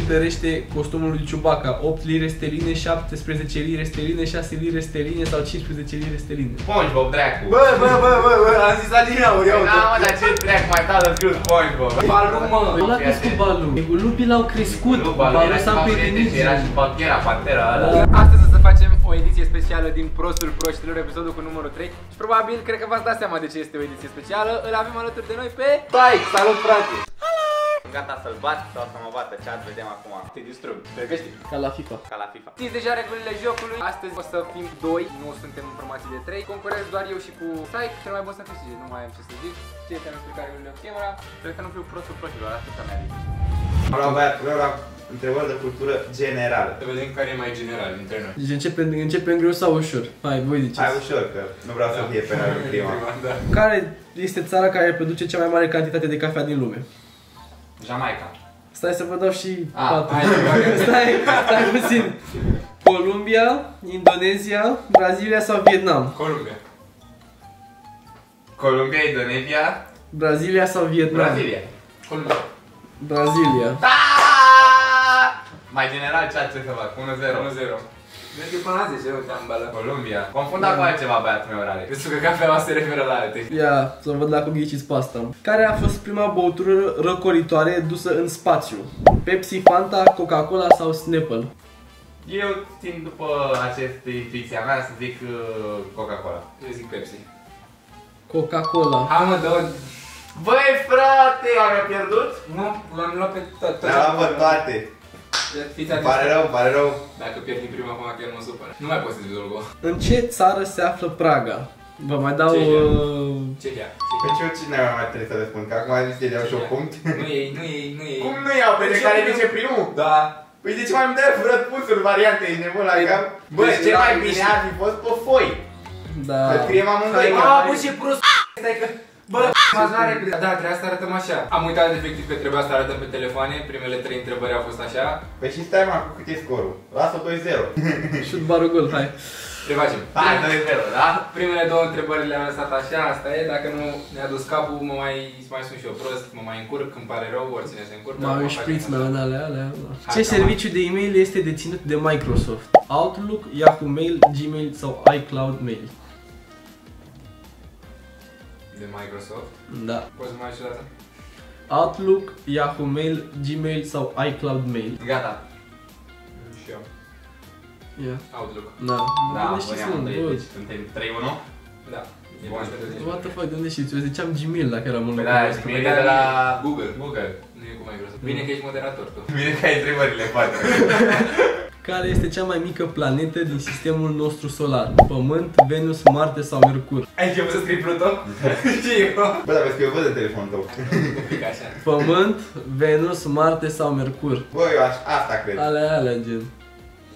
cântărește costumul lui Chewbacca? 8 lire sterline, 17 lire sterline, 6 lire sterline sau 15 lire sterline? SpongeBob, dracu. Bă, am zis Adinaur, ia uite. Da, mă, dar ce dracu mai tare scriu SpongeBob. Balu, mă. Păi l-a crescut Balu. Lupii l-au crescut. Balu s-a împietenit. Era și Pantera, Pantera ăla. Astăzi o să facem o ediție specială din Prostul Proștilor, episodul cu numărul 3. Și probabil, cred că v-ați dat seama de ce este o ediție specială. Îl avem alături de noi pe Tai. Salut, frate! Gata să-l bat sau să mă bată chat, vedem acum. Te distrug, pregăti. Ca la FIFA. Ca la FIFA. Știți deja regulile jocului. Astăzi o să fim 2, nu suntem în formații de 3. Concurez doar eu și cu Tai, cel mai bun să câștige, nu mai am ce să zic. Ce te-am explicat regulile cu camera. Cred că nu fiu Prostul Proștilor, asta mi-a zis. Vreau la întrebări de cultură generală. Să vedem care e mai general dintre noi. Deci începem greu sau ușor? Hai, voi ziceți. Hai ușor, că nu vreau să fie penal în prima. Care este țara care produce cea mai mare cantitate de cafea din lume? Jamaica. Stai să vă dau și patru. hai, Stai puțin. Columbia, Indonezia, Brazilia sau Vietnam? Columbia. Columbia, Indonezia. Brazilia sau Vietnam? Brazilia. Columbia. Brazilia. Mai general ce să fac? 1-0. 1-0. Merge până la 10, uite, am bală. Columbia. Confundat cu altceva băiatul meu rare. Pentru că cafeaua se referă la alte. Ia, să văd dacă ghiciți pe asta. Care a fost prima băutură răcoritoare dusă în spațiu? Pepsi, Fanta, Coca-Cola sau Snapple? Eu țin după această intuiția mea să zic Coca-Cola. Eu zic Pepsi. Coca-Cola. Hai mă, dă-o. Băi frate, am pierdut? Nu, l-am luat pe tot. Le-am luat toate. Fiți atenți. Pare rău. Dacă pierd din prima, acum chiar mă supără. Nu mai poți să zici gol. În ce țară se află Praga? Vă mai dau... Cehia. Pe ce cine mai trebuie să răspund? Că acum a zis că iau și o punct. Nu ei. Cum nu iau? Pe care zice primul? Da. Păi de ce mai îmi dai răspunsuri variante? Ești nebun la cap? Bă, ce mai bine ar fi fost pe foi. Da. Să scriem amândoi. Bă, ce prost. Stai că... Bă, m-ați luat repede. Da, trebuia să arătăm așa. Am uitat efectiv că trebuia să arătăm pe telefoane. Primele 3 întrebări au fost așa. Păi și stai mă, cu cât e scorul? Lasă 2-0. Șut barul gol, hai. Revacem. Hai, 2-0, da? Primele 2 întrebări le-am lăsat așa, asta e. Dacă nu ne-a dus capul, mă mai sunt și eu prost, mă mai încurc, îmi pare rău, oricine se încurcă. Mai șpriț în alea. Ce serviciu de e-mail este deținut de Microsoft? Outlook, Yahoo Mail, Gmail sau iCloud Mail? De Microsoft? Da. Poți să mai și o dată? Outlook, Yahoo Mail, Gmail sau iCloud Mail? Gata. Și eu. Ia. Outlook. Da. Da, De unde știți, băneam mă? întâi, Bă? deci suntem 3-1. Da. E Bun. 14 de What the fuck, de unde știți? Eu ziceam Gmail dacă eram în Păi locul da, vostru. Gmail e de la Google. Google. Nu e cu Microsoft. Bine că ești moderator tu. Bine că ai întrebările 4. Care este cea mai mică planetă din sistemul nostru solar? Pământ, Venus, Marte sau Mercur? Ai început să scrii Pluto? Și eu. Bă, dar vezi că eu văd în telefonul tău. Un pic așa. Pământ, Venus, Marte sau Mercur? Bă, eu asta cred. Alea, gen.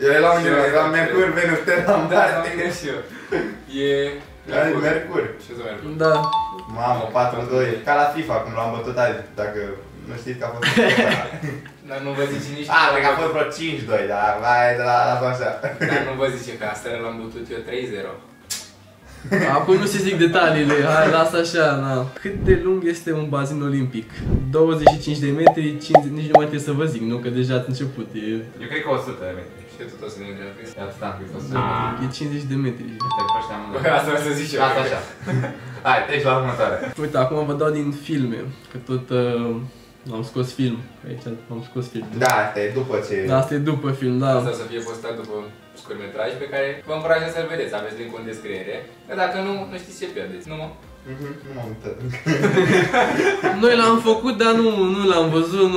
Eu eram undeva, eram Mercur, Venus, Terra, Da, am Marte. gândit și eu. E... Mercur. Ce să Mercur? Da. Mamă, 4-2. Ca la FIFA, cum l-am bătut azi, dacă nu știți că a fost Dar nu vă zice nici... cred că a fost vreo 5-2, dar vai de la așa. Dar nu vă zice că asta l-am bătut eu 3-0. Acum nu se zic detaliile, hai, lasă așa, na. Cât de lung este un bazin olimpic? 25 de metri, 50, nici nu mai trebuie să vă zic, nu? Că deja ați început, Eu cred că 100 de metri. Și tot o să ne întrebi. Ia atât am scris 100 de metri. e 50 de metri. Te păști amândoi. Bă, asta o să zic și eu. Lasă așa. Hai, treci la următoare. Uite, acum vă dau din filme, că tot am scos film. Aici am scos film. Da, asta e după ce... Da, asta e după film, da. Asta o să fie postat după scurtmetraj pe care vă încurajez să-l vedeți. Aveți link-ul în descriere. Că dacă nu, nu știți ce pierdeți. Nu mă? Nu m-am uitat. Noi l-am făcut, dar nu l-am văzut,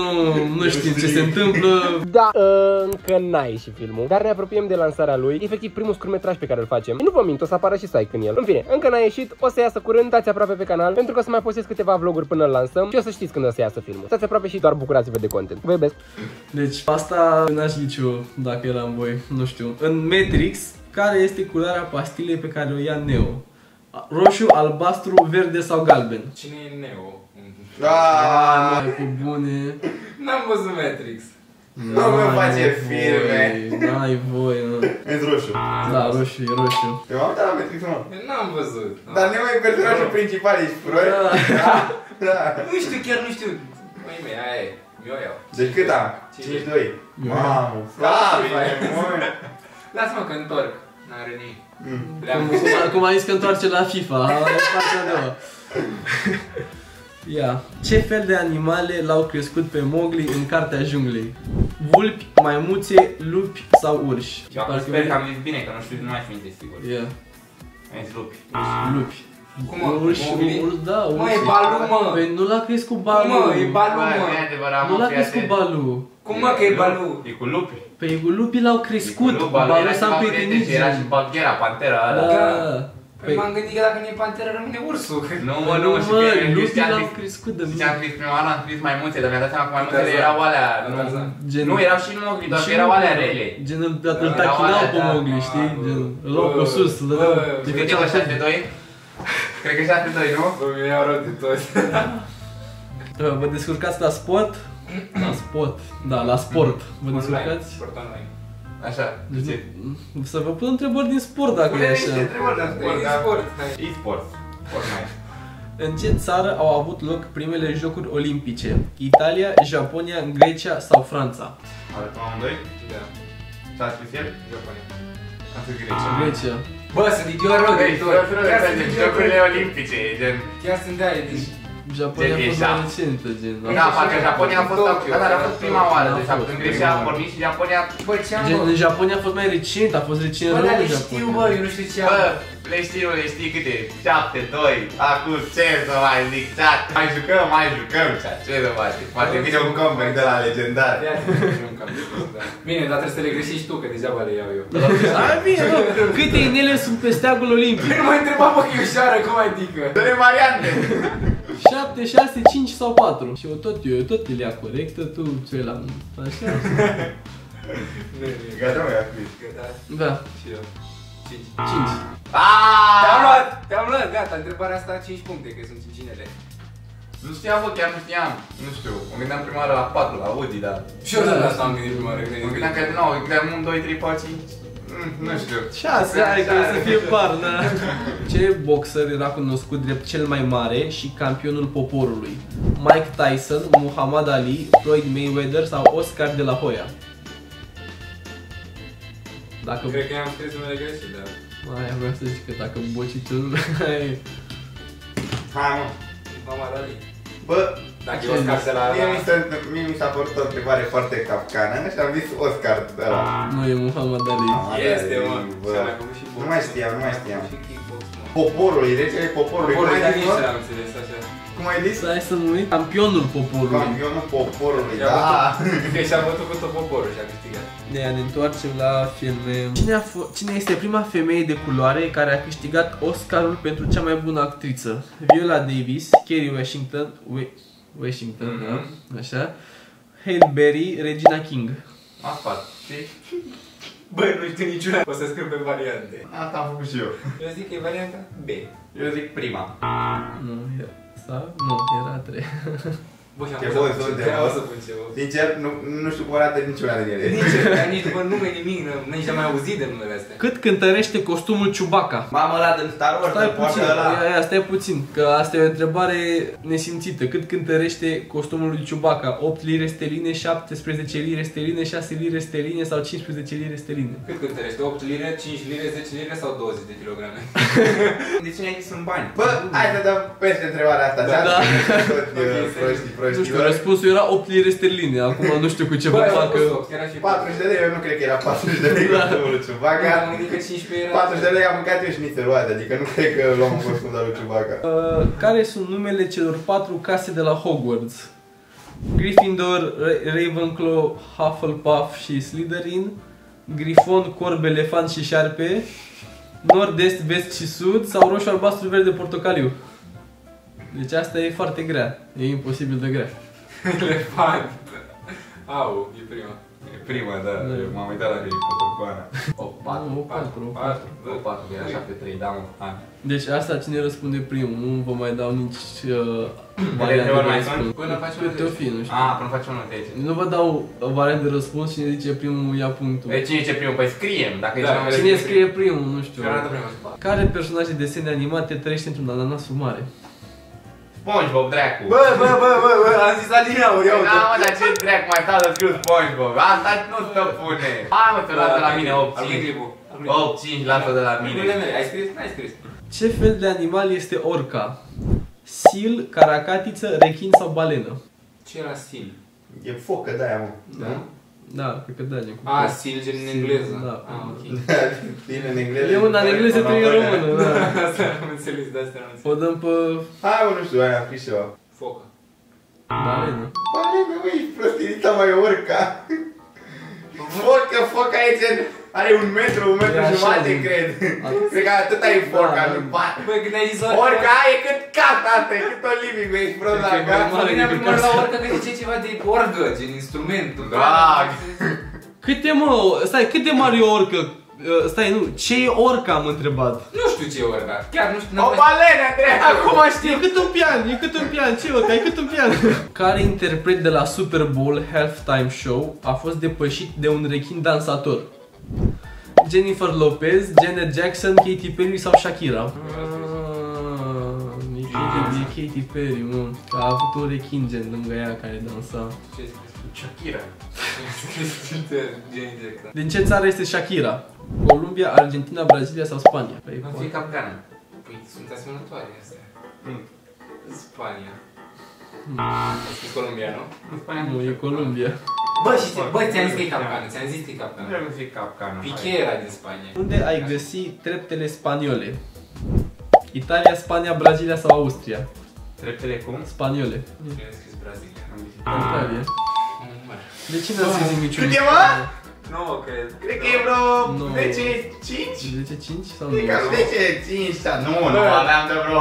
nu știm ce se întâmplă. Da, încă n-a ieșit filmul, dar ne apropiem de lansarea lui. Efectiv primul scurtmetraj pe care îl facem. Nu vă mint, o să apară și Psych în el. În fine, încă n-a ieșit, o să iasă curând, dați aproape pe canal, pentru că o să mai postez câteva vloguri până îl lansăm și o să știți când o să iasă filmul. Stați aproape și doar bucurați-vă de content. Vă iubesc! Deci asta n-aș ghici eu dacă eram voi, nu știu. În Matrix, care este culoarea pastilei pe care o ia Neo? Roșu, albastru, verde sau galben? Cine e Neo? Mai pe bune. N-am văzut Matrix. Nu mă face filme. N-ai voie, nu. Ești roșu. Da, roșu, e roșu. Eu m-am uitat la Matrix, mă. N-am văzut. Dar nu e personajul principal, ești froi? Da. Da. Nu știu, chiar nu știu. Măi mei, aia e. Eu iau. Deci cât am? 52. Mamă, Flavie, măi. Lasă-mă că întorc. N-are nimic. Cum a zis că întoarce la FIFA, e partea a doua. Ia. Ce fel de animale l-au crescut pe Mowgli în Cartea Junglei? Vulpi, maimuțe, lupi sau urși? Eu sper că am zis bine, că nu știu, nu mai fi sigur. Ia. Am zis lupi. Lupi. Cum mă? Urși, da, urși. Mă, e Balu, mă! Păi nu l-a crescut Balu. Mă, e Balu, Bă, mă! nu e adevărat, Nu mă, l-a fii crescut atent. Balu. Cum mă că e Balu? E cu lupi. Păi lupii l-au crescut. Balu s-a împrietenit. Era și Bagheera, pantera ăla. Da. Păi m-am gândit că dacă nu e panteră, rămâne ursul. Nu, mă, nu, și mă, pe lupii l-au crescut de Ziceam că prima oară am scris maimuțe, dar mi-am dat seama că maimuțele erau alea. Gen- Nu, erau și în Mowgli, doar că erau alea rele. Gen îl tachinau pe Mowgli, știi? Gen îl luau pe sus, îl dădeau. De cât e 6-2? Cred că 6-2, nu? Bă, mi-au rău de toți. Vă descurcați la sport? La sport. Da, la sport. Vă descurcați? Sport online. Așa, Deci, ce? să vă pun întrebări din sport dacă e așa. întrebări de sport, da? Sport. E-sport. Fortnite. În ce țară au avut loc primele jocuri olimpice? Italia, Japonia, Grecia sau Franța? Arătăm amândoi? Da. S-a scris el? Japonia. Am scris Grecia. Grecia. Bă, sunt idiot rău de tot. Chiar sunt idiot rău Jocurile de olimpice, gen... Chiar sunt de aia, deci... Japonia a Gen, fost e mai șap. recentă, gen. Da, parcă Japonia a fost, Tokyo, dar a fost prima oară, da, deci a fost în Grecia am pornit și Japonia... Bă, ce am, Gen, bă? în Japonia a fost mai recent, a fost recent Bă, rău dar în le știu, Japonia. bă, eu nu știu ce am. Bă, le știi câte? 7-2, acum ce să mai zic, chat? Mai jucăm, chat, ce să faci? Poate vine un comeback de la legendar. Bine, dar trebuie să le greșești tu, că degeaba le iau eu. Hai bine, bă, câte inele sunt pe steagul olimpic? Nu mă întreba, bă, că e ușoară, cum adică? Dă-ne variante! 7, 6, 5 sau 4. Și eu tot le ia corectă, tu ți-o la așa. Gata, mă, ia scris. Da, Și eu. 5. 5. Te-am luat, gata, întrebarea asta 5 puncte, că sunt 5 inele. Nu știam, bă, chiar nu știam. Nu știu, mă gândeam prima oară la 4, la Woody, dar... Și eu de asta am gândit prima oară. Mă gândeam că, nu, mă gândeam 1, 2, 3, 4, 5... Nu știu. 6, hai că să fie par, da. Ce boxer era cunoscut drept cel mai mare și campionul poporului? Mike Tyson, Muhammad Ali, Floyd Mayweather sau Oscar de la Hoya? Dacă... Cred că i-am scris numele greșit, dar... Mai vreau să zic că dacă bocitul... Hai, mă. Muhammad Ali. Bă, Dacă e Oscar de la... mie mi s-a părut o întrebare foarte capcană și am zis Oscar de la... Nu e Muhammad Ali. Este, mă. Și am mai făcut și box. Nu mai știam. Și kickbox, mă. Poporul, e regele poporului. Poporul, Cum ai dar zis, nici mă? n-am înțeles așa. Cum ai zis? Să să numim campionul poporului. Campionul poporului, Și-a da. Că și-a bătut cu tot poporul și a câștigat. Ne întoarcem la filme. Cine este prima femeie de culoare care a câștigat Oscarul pentru cea mai bună actriță? Viola Davis, Kerry Washington, da? Așa. Halle Berry, Regina King. Asta, știi? Băi, nu știu niciuna. O să scriu pe variante. Asta am făcut și eu. Eu zic că e varianta B. Eu zic prima. Nu, era 3. Bă, și am Ce pus voi să pun sunte, ceva, mă? o să pun ceva. Sincer, nu știu cum arată niciuna din ele. Nici după nume, nimic, nici am mai auzit de numele astea. Cât cântărește costumul Chewbacca? Mamă, ăla din Star Wars, Stai îl poartă puțin, ăla. stai puțin, că asta e o întrebare nesimțită. Cât cântărește costumul lui Chewbacca? 8 lire sterline, 17 lire sterline, 6 lire sterline sau 15 lire sterline? Cât cântărește? 8 lire, 5 lire, 10 lire sau 20 de kilograme? De ce ne-ai zis în bani? Bă, hai să dăm peste întrebarea asta, Da. da? Nu știu, răspunsul era 8 lire sterline, acum nu știu cu ce vă facă. 40 de lei, eu nu cred că era 40 de lei costumul lui Chewbacca. Am gândit că 15 era... 40 de lei am mâncat eu și nițelul ăla, adică nu cred că luam un costum de lui Chewbacca. Care sunt numele celor 4 case de la Hogwarts? Gryffindor, Ravenclaw, Hufflepuff și Slytherin, Grifon, Corb, Elefant și Șarpe, Nord, Est, Vest și Sud sau Roșu, Albastru, Verde, Portocaliu? Deci asta e foarte grea, e imposibil de grea. Elefant. Au, e prima. E prima, da, m-am uitat la Harry Potter cu Ana. 4, era 7-3, da, mă, Ana. Deci asta cine răspunde primul, nu vă mai dau nici variante variante de mai răspuns. sunt? Până faci Câte o fi, nu știu. Până facem unul de aici. Nu vă dau variante de răspuns, cine zice primul ia punctul. Cine zice primul? Păi scriem, dacă e Da, cel mai Cine scrie primul, nu știu. Și arată prima. Care personaj de desene animate trăiește într-un ananas mare? SpongeBob, dracu. Bă, am zis adineauri, iau. Da, mă, dar ce dracu mai stau să scriu SpongeBob? Asta nu se pune. Hai, mă, te lasă la mine 8-5. 8-5 lasă de la mine. Ai scris? N-ai scris. Ce fel de animal este orca? Sil, caracatiță, rechin sau balenă? Ce era sil? E focă de-aia, mă. Da? Da, cred că da, gen. Sil gen în engleză. Da. Ok. Bine în engleză. E una în engleză, tu e română, da. Asta am înțeles, de asta am înțeles. O dăm pe Hai, mă, nu știu, aia am scris ceva. Focă. balenă. Balenă, măi, prostinita mai orca. Foca e gen... Are 1 metru, 1 metru jumate, cred. Cred că atâta e foca, nu bate. Băi, când ai zis Orca e cât cat asta, e cât o living, ești prost la gat. Mă vine primul la orcă că zice ceva de orgă, gen instrumentul. Da. Câte, mă, stai, cât de mare e o orcă? Stai, nu, ce e orca, am întrebat. Nu știu ce e orca, chiar nu știu. O balenă, trebuie, acum știu. E cât un pian, ce e orca, e cât un pian. Care interpret de la Super Bowl Halftime Show a fost depășit de un rechin dansator? Jennifer Lopez, Janet Jackson, Katy Perry sau Shakira? E Katy Perry, mă. A avut un rechin gen lângă ea care dansa. Ce ai scris? Shakira. Din ce țară este Shakira? Columbia, Argentina, Brazilia sau Spania? Va fi capcană. Păi sunt asemănătoare astea. Spania. Ai scris Columbia, nu? Nu, e Columbia. Bă, și bă, ți-am zis că e capcană, ți-am zis că e capcană. Nu trebuie să fie capcană. Piqué era din Spania. Unde ai găsi treptele spaniole? Italia, Spania, Brazilia sau Austria? Treptele cum? Spaniole. Cine a scris Brazilia? Italia. De ce n-ați zis niciun? Cât e, mă? Nu, cred. Cred că e vreo Nu. 10-5. 10-5 sau Cred că 9? 10-5 sau... Nu aveam de vreo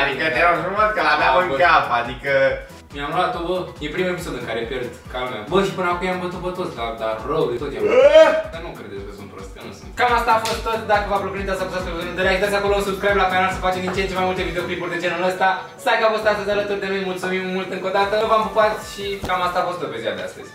adică te rog frumos că l-aveam în cap, adică... Mi-am luat-o, bă, e primul episod în care pierd calmea. Bă, și până acum i-am bătut pe toți, dar rău de tot i-am bătut. Dar nu credeți că sunt prost, că nu sunt. Cam asta a fost tot, dacă v-a plăcut, să apăsați pe butonul de like, dați acolo un subscribe la canal să facem din ce în ce mai multe videoclipuri de genul ăsta. Stai că a fost astăzi alături de noi, mulțumim mult încă o dată. V-am pupat și cam asta a fost tot pe ziua de astăzi.